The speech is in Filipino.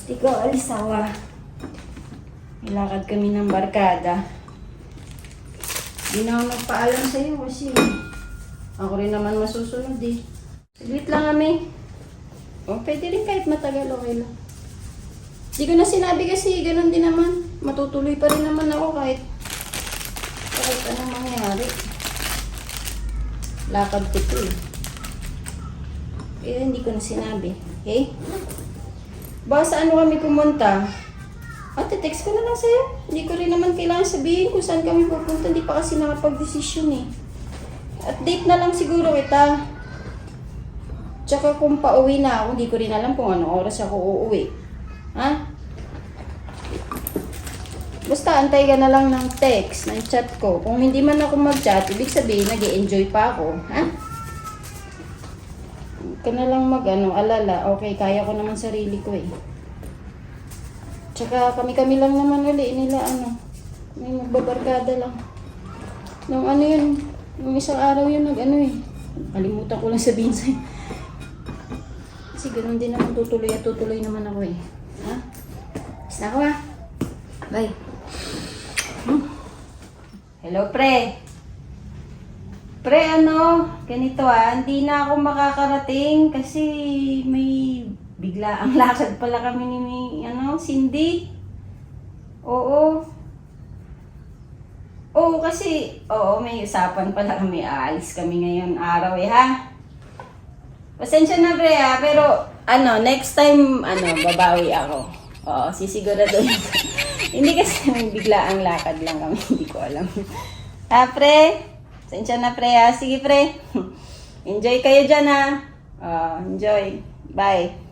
Di ko alis awa. Ilakad kami ng barkada. Di na ako nagpaalam sa'yo kasi ako rin naman masusunod eh. Saglit lang kami. O, pwede rin kahit matagal, okay lang. Di ko na sinabi kasi, ganun din naman. Matutuloy pa rin naman ako kahit anong mangyari. Lakad ko to eh. Kaya hindi ko na sinabi. Okay? Baka sa ano kami pumunta? Text ko na lang sa'yo. Hindi ko rin naman kailangan sabihin kung saan kami pupunta. Hindi pa kasi nakapag-desisyon eh. At date na lang siguro kita. Tsaka kung pauwi na ako, hindi ko rin alam kung anong oras ako uuwi. Ha? Basta antay ka na lang ng text, ng chat ko. Kung hindi man ako mag-chat, ibig sabihin nag-e-enjoy pa ako. Ha? Huwag ka na lang alala. Okay, kaya ko naman sarili ko eh. Tsaka kami-kami lang naman uli nila may magbabarkada lang. Nung yun, nung isang araw yun kalimutan ko lang sabihin sa'yo. Kasi ganun din naman tutuloy naman ako eh. Ha? Basta ako ha. Bye. Hello pre. Pre ganito hindi na ako makakarating kasi may bigla ang lakad pala kami ni Cindy. Oo. Oo kasi, may usapan pala kami. Aalis kami ngayon araw ha. Pasensya na pre pero next time babawi ako. Oo, sisiguraduhin ko. Hindi kasi may bigla ang lakad lang kami, hindi ko alam. Ha pre? Pasensya na pre ha. Sige pre. Enjoy kayo dyan ha. Enjoy. Bye.